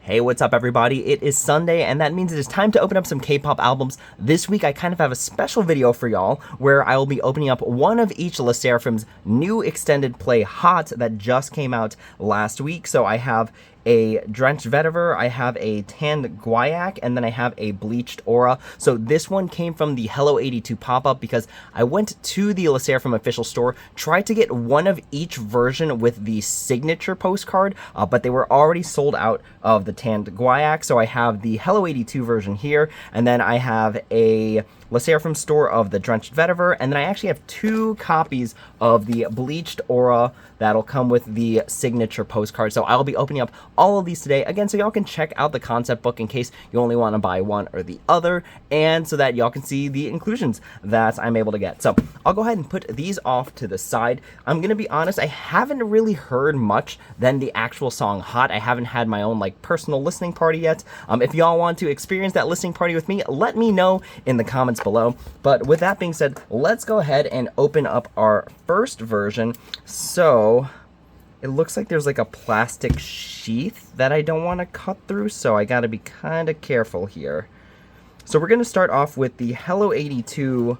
Hey, what's up everybody? It is Sunday, and that means it is time to open up some K-pop albums. This week I kind of have a special video for y'all where I will be opening up one of each SSERAFIM's new extended play Hot that just came out last week. So I have a Drenched Vetiver, I have a tanned Guaiac, and then I have a Bleached Aura. So this one came from the Hello82 pop-up because I went to the SSERAFIM official store, tried to get one of each version with the signature postcard, but they were already sold out of the tanned Guaiac. So I have the Hello82 version here, and then I have a SSERAFIM store of the Drenched Vetiver, and then I actually have two copies of the Bleached Aura that'll come with the signature postcard. So I'll be opening up all of these today, again, so y'all can check out the concept book in case you only want to buy one or the other, and so that y'all can see the inclusions that I'm able to get. So I'll go ahead and put these off to the side. I'm gonna be honest, I haven't really heard much than the actual song Hot. I haven't had my own personal listening party yet. If y'all want to experience that listening party with me, let me know in the comments below. But with that being said, let's go ahead and open up our first version. So it looks like there's a plastic sheath that I don't want to cut through, so I gotta be kind of careful here. So we're gonna start off with the Hello82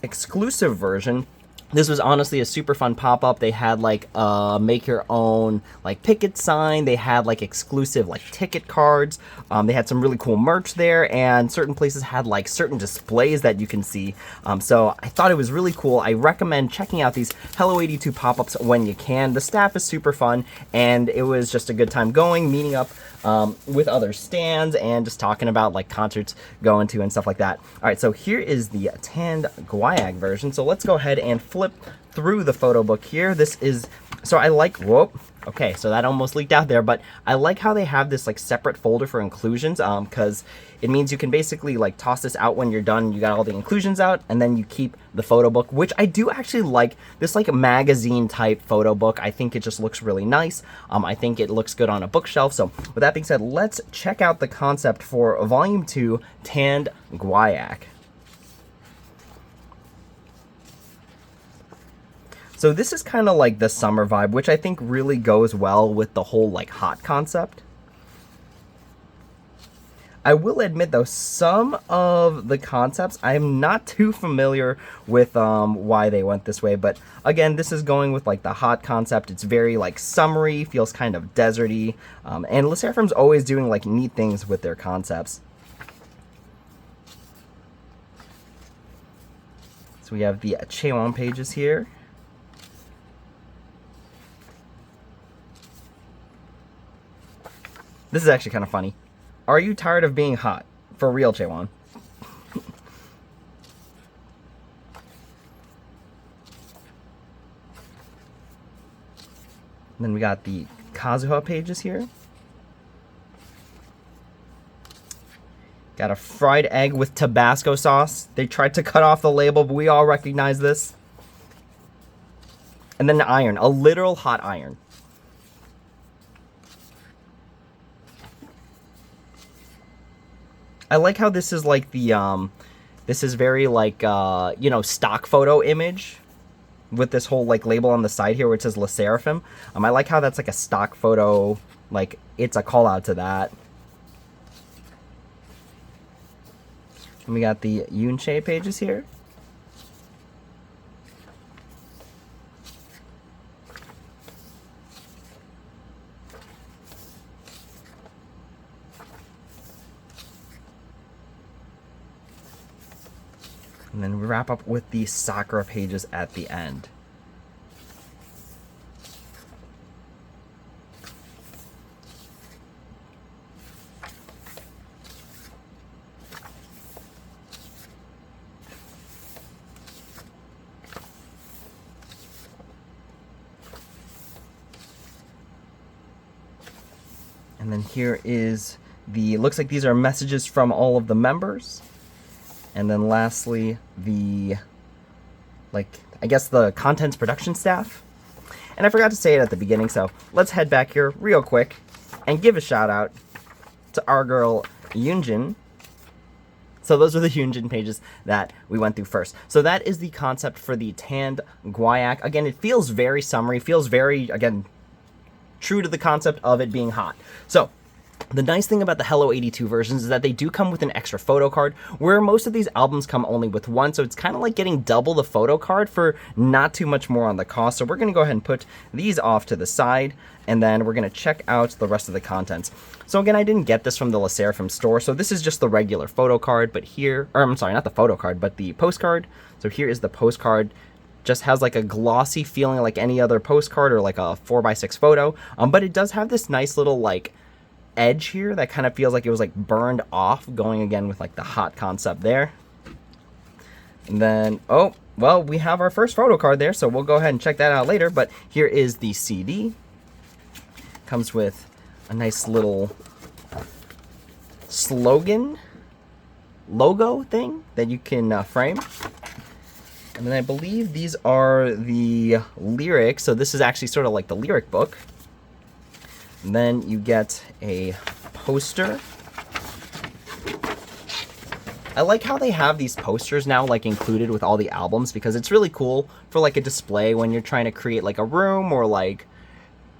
exclusive version. This was honestly a super fun pop-up. They had make your own picket sign. They had exclusive ticket cards. They had some really cool merch there, and certain places had certain displays that you can see. So I thought it was really cool. I recommend checking out these Hello82 pop-ups when you can. The staff is super fun, and it was just a good time going, meeting up with other stands and just talking about concerts going to and stuff like that. All right, so here is the tanned Guaiac version. So let's go ahead and flip through the photo book here. This is, so I whoop. Okay, so that almost leaked out there, but I like how they have this separate folder for inclusions, because it means you can basically toss this out when you're done. You got all the inclusions out, and then you keep the photo book, which I do actually like. This magazine type photo book, I think it just looks really nice. I think it looks good on a bookshelf. So with that being said, let's check out the concept for Volume 2, Tanned Guaiac. So this is kind of the summer vibe, which I think really goes well with the whole hot concept. I will admit though, some of the concepts I'm not too familiar with why they went this way, but again, this is going with the hot concept. It's very summery, feels kind of deserty, and SSERAFIM's always doing neat things with their concepts. So we have the Chaewon pages here. This is actually kind of funny. Are you tired of being hot? For real, Chaewon. Then we got the Kazuha pages here. Got a fried egg with Tabasco sauce. They tried to cut off the label, but we all recognize this. And then the iron, a literal hot iron. I like how this is this is very you know, stock photo image with this whole label on the side here where it says SSERAFIM. I like how that's a stock photo, it's a call out to that. And we got the Yoonchae pages here. And then we wrap up with the Sakura pages at the end. And then here is the, looks like these are messages from all of the members. And then lastly, the, I guess the contents production staff. And I forgot to say it at the beginning, so let's head back here real quick and give a shout out to our girl Yoonjin. So those are the Hyunjin pages that we went through first. So that is the concept for the tanned Guaiac. Again, it feels very summery, feels very, again, true to the concept of it being hot. So The nice thing about the Hello82 versions is that they do come with an extra photo card, where most of these albums come only with one, so it's kind of like getting double the photo card for not too much more on the cost. So we're going to go ahead and put these off to the side, and then we're going to check out the rest of the contents. So again, I didn't get this from the SSERAFIM store, so this is just the regular photo card, but here, or I'm sorry, not the photo card, but the postcard. So here is the postcard. Just has like a glossy feeling like any other postcard or like a 4x6 photo, but it does have this nice little like edge here that kind of feels like it was like burned off, going again with like the hot concept there. And then, oh, well, we have our first photo card there, so we'll go ahead and check that out later. But here is the CD. Comes with a nice little slogan logo thing that you can frame. And then I believe these are the lyrics, so this is actually sort of like the lyric book. And then you get a poster. I like how they have these posters now like included with all the albums, because it's really cool for like a display when you're trying to create like a room or like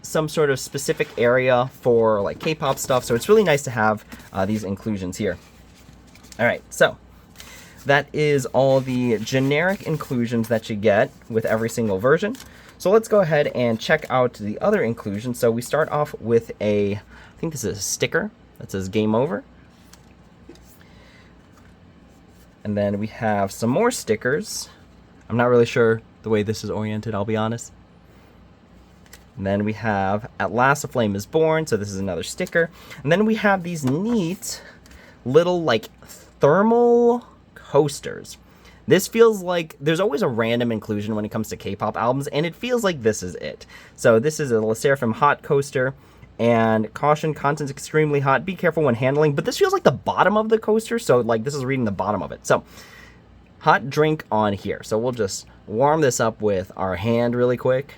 some sort of specific area for like K-pop stuff. So it's really nice to have these inclusions here. All right, so that is all the generic inclusions that you get with every single version. So let's go ahead and check out the other inclusions. So we start off with I think this is a sticker that says Game Over. And then we have some more stickers. I'm not really sure the way this is oriented, I'll be honest. And then we have At Last a Flame is Born, so this is another sticker. And then we have these neat little like thermal coasters. This feels like there's always a random inclusion when it comes to K-pop albums, and it feels like this is it. So this is a SSERAFIM hot coaster, and caution, content's extremely hot. Be careful when handling, but this feels like the bottom of the coaster, so like this is reading the bottom of it. So hot drink on here. So we'll just warm this up with our hand really quick.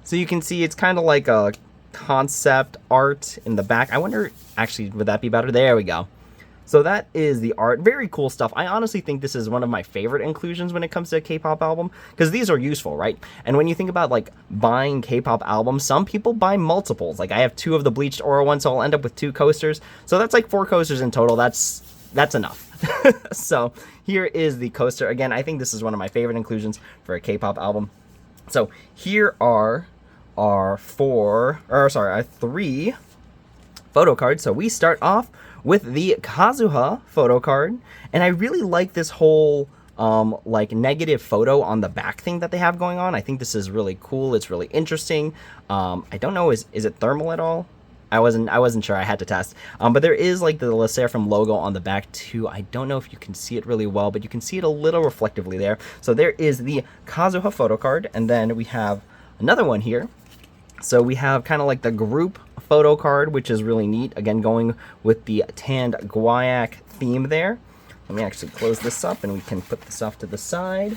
So you can see it's kind of like a concept art in the back. I wonder, actually, would that be better? There we go. So that is the art. Very cool stuff. I honestly think this is one of my favorite inclusions when it comes to a K-pop album, because these are useful, right? And when you think about like buying K-pop albums, some people buy multiples. Like I have 2 of the Bleached Aura ones, so I'll end up with 2 coasters. So that's like 4 coasters in total. That's enough. So here is the coaster. Again, I think this is one of my favorite inclusions for a K-pop album. So here are our 3 photo cards. So we start off with the Kazuha photo card, and I really like this whole like negative photo on the back thing that they have going on. I think this is really cool. It's really interesting. I don't know, is it thermal at all? I wasn't sure. I had to test. But there is like the SSERAFIM logo on the back too. I don't know if you can see it really well, but you can see it a little reflectively there. So there is the Kazuha photo card, and then we have another one here. So we have kind of like the group photo card, which is really neat. Again, going with the tanned Guaiac theme there. Let me actually close this up and we can put this off to the side.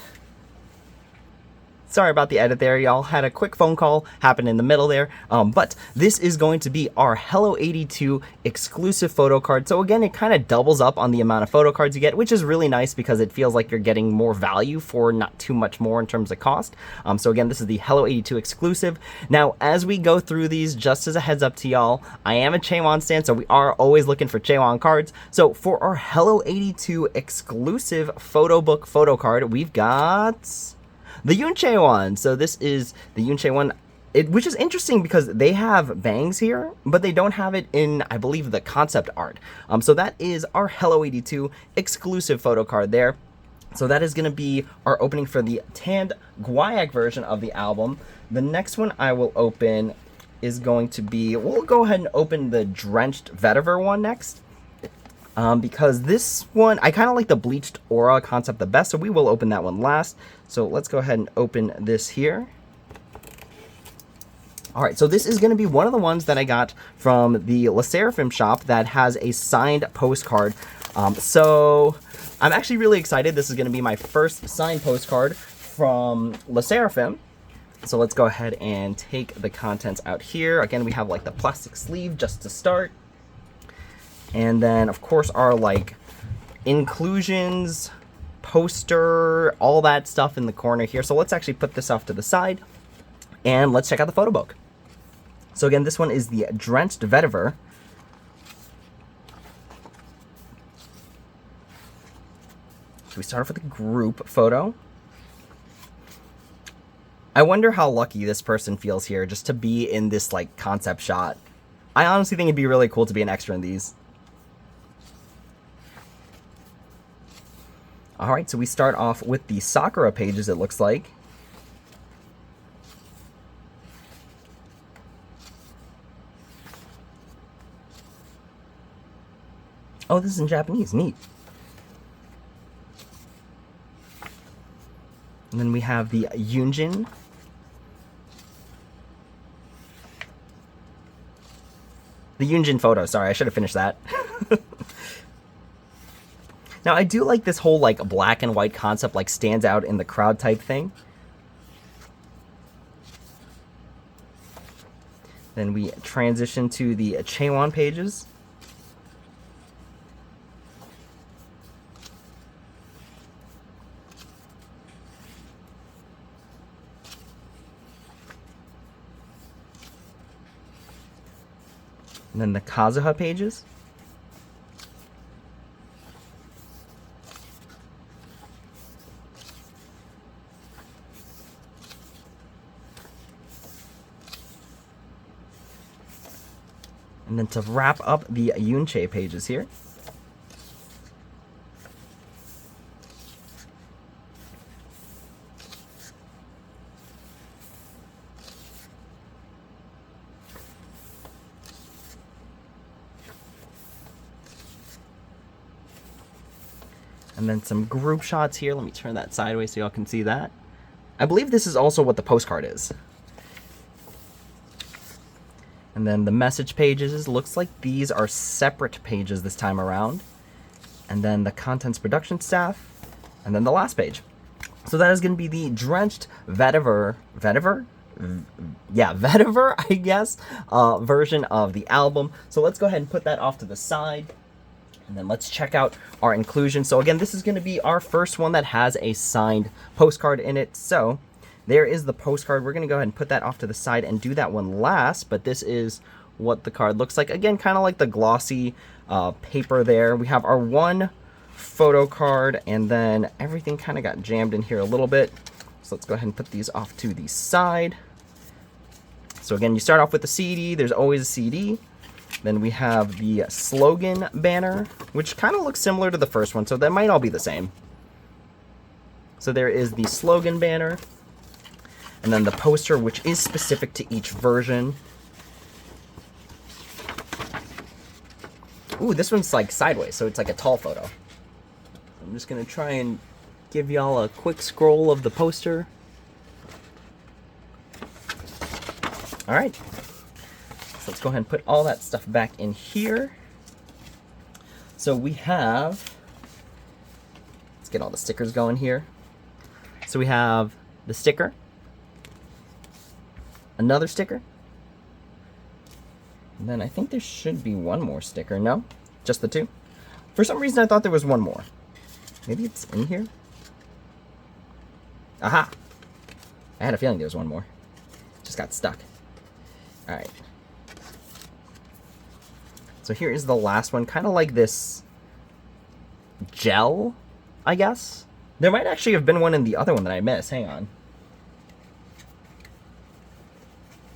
Sorry about the edit there, y'all. Had a quick phone call happen in the middle there. But this is going to be our Hello82 exclusive photo card. So again, it kind of doubles up on the amount of photo cards you get, which is really nice because it feels like you're getting more value for not too much more in terms of cost. So again, this is the Hello82 exclusive. Now, as we go through these, just as a heads up to y'all, I am a Chaewon stan, so we are always looking for Chaewon cards. So for our Hello82 exclusive photo book photo card, we've got the Yoonchae one. So this is the Yoonchae one, which is interesting because they have bangs here, but they don't have it in, I believe, the concept art. So that is our Hello82 exclusive photo card there. So that is going to be our opening for the tanned Guaiac version of the album. The next one I will open is going to be, we'll go ahead and open the Drenched Vetiver one next. Because this one, I kind of like the Bleached Aura concept the best, so we will open that one last. So let's go ahead and open this here. Alright, so this is going to be one of the ones that I got from the SSERAFIM shop that has a signed postcard. So I'm actually really excited. This is going to be my first signed postcard from SSERAFIM. So let's go ahead and take the contents out here. Again, we have like the plastic sleeve just to start. And then, of course, our, like, inclusions, poster, all that stuff in the corner here. So let's actually put this off to the side, and let's check out the photo book. So again, this one is the Drenched Vetiver. So we start off with a group photo. I wonder how lucky this person feels here just to be in this like concept shot. I honestly think it'd be really cool to be an extra in these. Alright, so we start off with the Sakura pages, it looks like. Oh, this is in Japanese. Neat. And then we have the Yunjin. The Yunjin photo. Sorry, I should have finished that. Now, I do like this whole, like, black and white concept, like, stands out in the crowd type thing. Then we transition to the Chaewon pages. And then the Kazuha pages. And then to wrap up the Yunche pages here. And then some group shots here. Let me turn that sideways so y'all can see that. I believe this is also what the postcard is. And then the message pages, looks like these are separate pages this time around. And then the contents production staff, and then the last page. So that is going to be the Drenched Vetiver, Vetiver, I guess, version of the album. So let's go ahead and put that off to the side. And then let's check out our inclusion. So again, this is going to be our first one that has a signed postcard in it. So there is the postcard. We're going to go ahead and put that off to the side and do that one last. But this is what the card looks like. Again, kind of like the glossy paper there. We have our one photo card, and then everything kind of got jammed in here a little bit. So let's go ahead and put these off to the side. So again, you start off with the CD. There's always a CD. Then we have the slogan banner, which kind of looks similar to the first one, so that might all be the same. So there is the slogan banner, and then the poster, which is specific to each version. Ooh, this one's like sideways, so it's like a tall photo. I'm just gonna try and give y'all a quick scroll of the poster. All right. So let's go ahead and put all that stuff back in here. So we have, let's get all the stickers going here. So we have the sticker, another sticker, and then I think there should be one more sticker. No, just the two. For some reason I thought there was one more. Maybe it's in here. Aha! I had a feeling there was one more. Just got stuck. All right. So here is the last one, kind of like this gel, I guess. There might actually have been one in the other one that I missed. Hang on.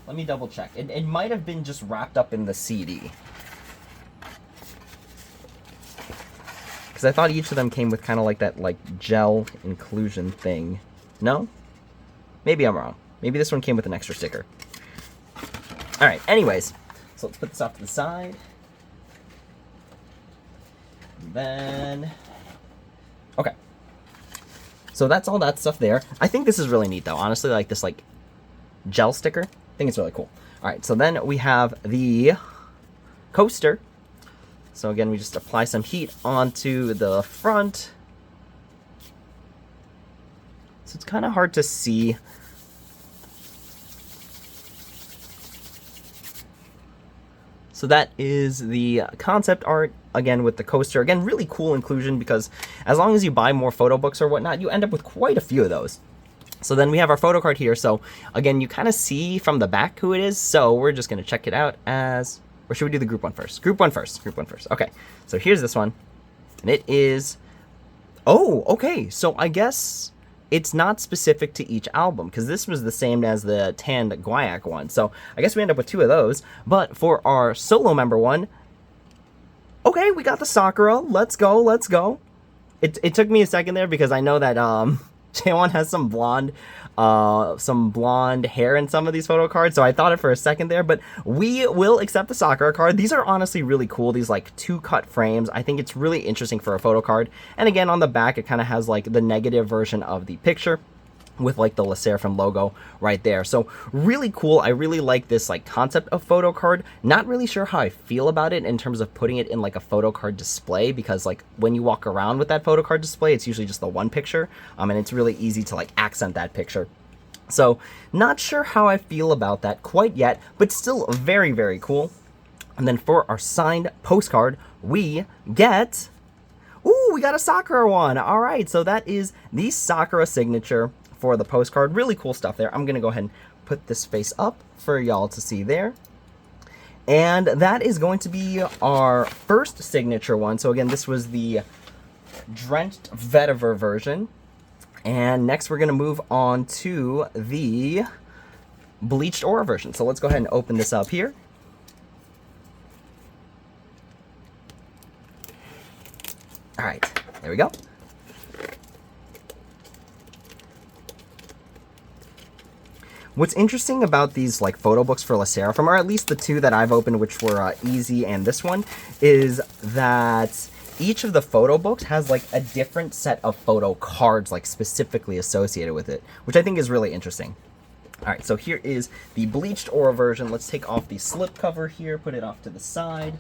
Let me double check. It might have been just wrapped up in the CD. Because I thought each of them came with kind of like that like gel inclusion thing. No? Maybe I'm wrong. Maybe this one came with an extra sticker. Alright, anyways. So let's put this off to the side. Then, okay, so that's all that stuff there. I think this is really neat though, honestly, like this like gel sticker. I think it's really cool. All right, so then we have the coaster. So again, we just apply some heat onto the front. So it's kind of hard to see. So that is the concept art, again, with the coaster. Again, really cool inclusion because as long as you buy more photo books or whatnot, you end up with quite a few of those. So then we have our photo card here. So again, you kind of see from the back who it is. So we're just going to check it out as, or should we do the group one first? Group one first. Okay. So here's this one. And it is, oh, okay. So I guess it's not specific to each album because this was the same as the tanned Guaiac one. So I guess we end up with 2 of those. But for our solo member one, okay, we got the Sakura. Let's go. It took me a second there because I know that Jaewon has some blonde hair in some of these photo cards, so I thought it for a second there, but we will accept the Sakura card. These are honestly really cool, these like 2 cut frames. I think it's really interesting for a photo card. And again, on the back, it kind of has like the negative version of the picture with like the SSERAFIM logo right there. So really cool. I really like this like concept of photo card. Not really sure how I feel about it in terms of putting it in like a photo card display, because like when you walk around with that photo card display, it's usually just the one picture, and it's really easy to like accent that picture. So not sure how I feel about that quite yet, but still very, very cool. And then for our signed postcard, we get, ooh, we got a Sakura one. All right, so that is the Sakura signature for the postcard. Really cool stuff there. I'm gonna go ahead and put this face up for y'all to see there. And that is going to be our first signature one. So again, this was the Drenched Vetiver version. And next we're gonna move on to the Bleached Aura version. So let's go ahead and open this up here. All right, there we go. What's interesting about these like photo books for SSERAFIM, or at least the 2 that I've opened, which were Easy and this one, is that each of the photo books has like a different set of photo cards like specifically associated with it, which I think is really interesting. All right, so here is the Bleached Aura version. Let's take off the slip cover here, put it off to the side.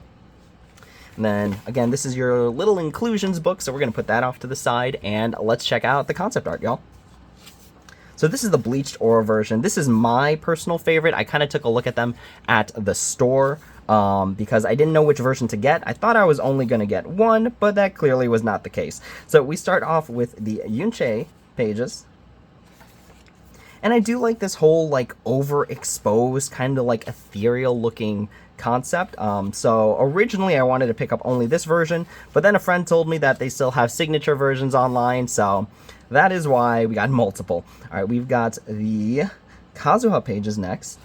And then again, this is your little inclusions book, so we're gonna put that off to the side, and let's check out the concept art, y'all. So this is the Bleached Aura version. This is my personal favorite. I kind of took a look at them at the store because I didn't know which version to get. I thought I was only going to get one, but that clearly was not the case. So we start off with the Yunche pages. And I do like this whole like overexposed kind of like ethereal looking concept. So originally I wanted to pick up only this version, but then a friend told me that they still have signature versions online, so that is why we got multiple. All right, we've got the Kazuha pages next.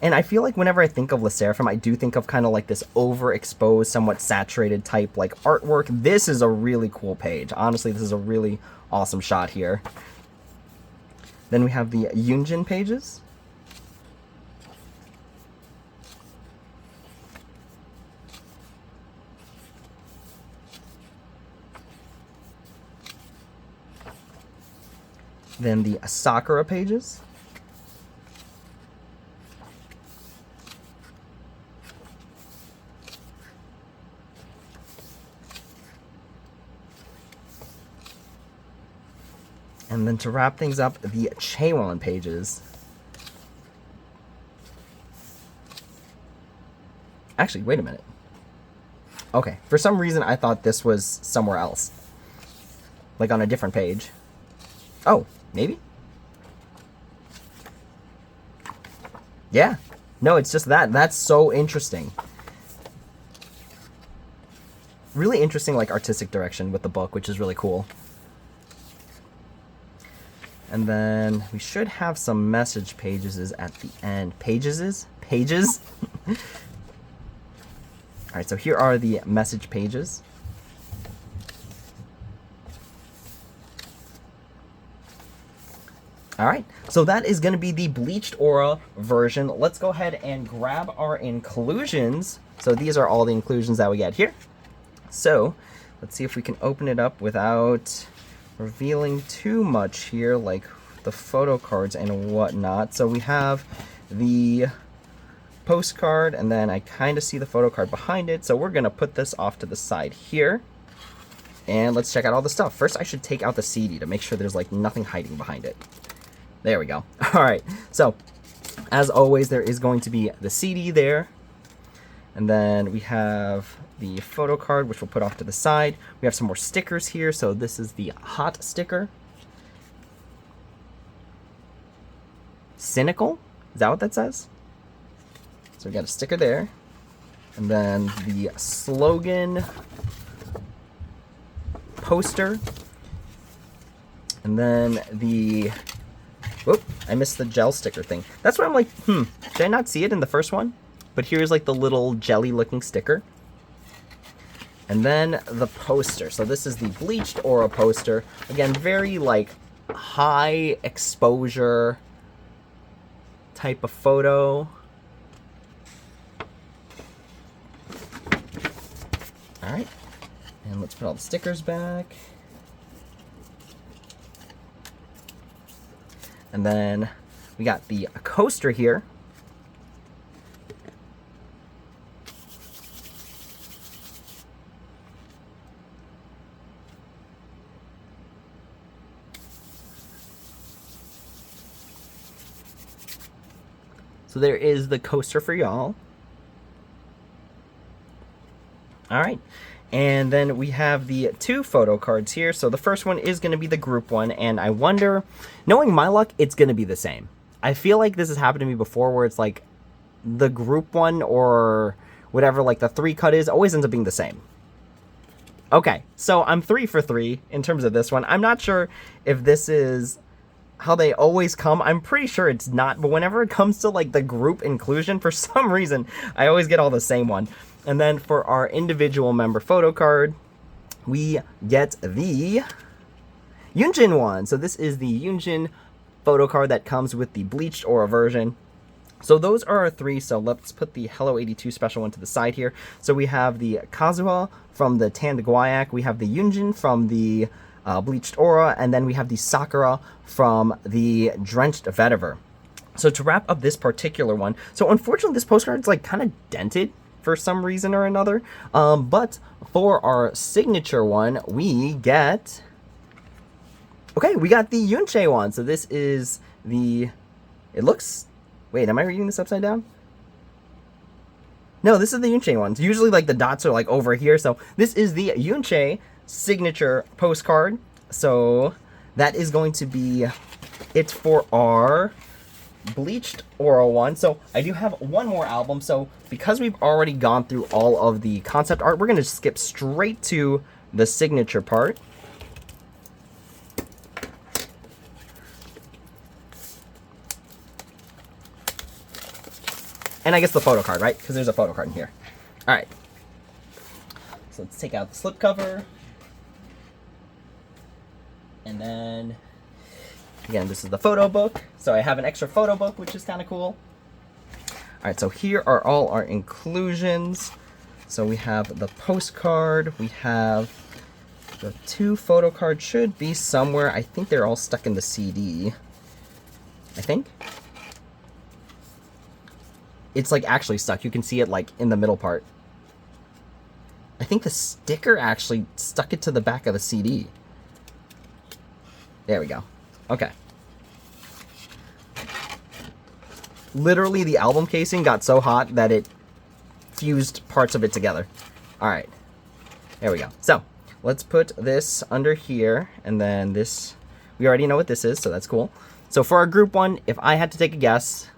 And I feel like whenever I think of SSERAFIM, I do think of kind of like this overexposed, somewhat saturated type like artwork. This is a really cool page. Honestly, this is a really awesome shot here. Then we have the Yunjin pages. Then the Sakura pages. And then to wrap things up, the Chaewon pages. Actually, wait a minute. Okay, for some reason I thought this was somewhere else. Like on a different page. Oh, maybe? Yeah. No, it's just that. That's so interesting. Really interesting, like, artistic direction with the book, which is really cool. And then we should have some message pages at the end. Pages? Alright, so here are the message pages. Alright, so that is going to be the Bleached Aura version. Let's go ahead and grab our inclusions. So these are all the inclusions that we get here. So let's see if we can open it up without revealing too much here, like the photo cards and whatnot. So we have the postcard, and then I kind of see the photo card behind it. So we're going to put this off to the side here. And let's check out all the stuff. First, I should take out the CD to make sure there's like nothing hiding behind it. There we go. All right. So as always, there is going to be the CD there. And then we have the photo card, which we'll put off to the side. We have some more stickers here. So this is the hot sticker. Cynical? Is that what that says? So we got a sticker there. And then the slogan poster. And then the... Whoop, I missed the gel sticker thing. That's why I'm like, did I not see it in the first one? But here's like the little jelly looking sticker. And then the poster. So this is the Bleached Aura poster. Again, very like high exposure type of photo. All right, and let's put all the stickers back. And then we got the coaster here. So there is the coaster for y'all. All right, and then we have the 2 photo cards here. So the first one is going to be the group one, and I wonder, knowing my luck, it's going to be the same. I feel like this has happened to me before where it's like the group one or whatever, like the 3 cut is, always ends up being the same. Okay, so I'm 3 for 3 in terms of this one. I'm not sure if this is how they always come. I'm pretty sure it's not, but whenever it comes to like the group inclusion, for some reason, I always get all the same one. And then for our individual member photo card, we get the Yunjin one. So this is the Yunjin photo card that comes with the Bleached Aura version. So those are our 3. So let's put the Hello82 special one to the side here. So we have the Kazuha from the Tanned Guaiac. We have the Yunjin from the Bleached Aura. And then we have the Sakura from the Drenched Vetiver. So to wrap up this particular one, so unfortunately this postcard is like kind of dented for some reason or another. But for our signature one, we get... Okay, we got the Yunche one. So this is the... It looks... Wait, am I reading this upside down? No, this is the Yunche one. Usually, like, the dots are, like, over here. So this is the Yunche signature postcard. So that is going to be it for our Bleached Aura one. So I do have one more album. So because we've already gone through all of the concept art, we're going to skip straight to the signature part. And I guess the photo card, right? Because there's a photo card in here. All right. So let's take out the slipcover. And then, again, this is the photo book. So I have an extra photo book, which is kind of cool. All right, so here are all our inclusions. So we have the postcard. We have the 2 photo cards should be somewhere. I think they're all stuck in the CD. I think. It's like actually stuck. You can see it like in the middle part. I think the sticker actually stuck it to the back of the CD. There we go. Okay. Literally the album casing got so hot that it fused parts of it together. All right. There we go. So let's put this under here, and then this, we already know what this is, so that's cool. So for our group one, if I had to take a guess,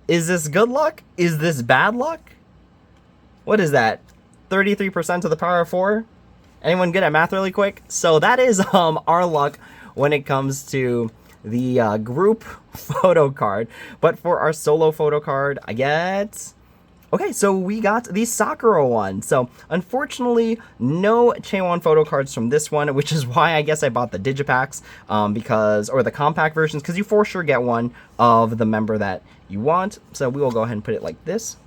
is this good luck? Is this bad luck? What is that? 33% to the power of 4? Anyone good at math really quick? So that is our luck when it comes to the group photo card. But for our solo photo card, I get... Okay, so we got the Sakura one. So unfortunately, no Chaewon photo cards from this one, which is why I guess I bought the Digipacks, or the compact versions, because you for sure get one of the member that you want. So we will go ahead and put it like this.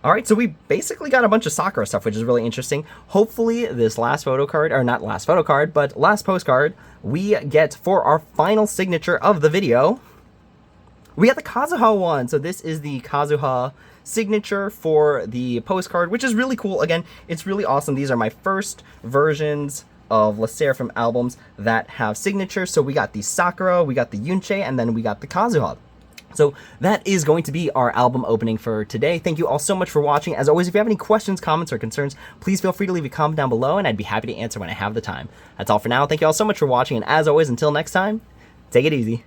All right, so we basically got a bunch of Sakura stuff, which is really interesting. Hopefully this last photo card, or not last photo card, but last postcard, we get for our final signature of the video, we got the Kazuha one. So this is the Kazuha signature for the postcard, which is really cool. Again, it's really awesome. These are my first versions of SSERAFIM albums that have signatures. So we got the Sakura, we got the Yunche, and then we got the Kazuha. So that is going to be our album opening for today. Thank you all so much for watching. As always, if you have any questions, comments, or concerns, please feel free to leave a comment down below, and I'd be happy to answer when I have the time. That's all for now. Thank you all so much for watching, and as always, until next time, take it easy.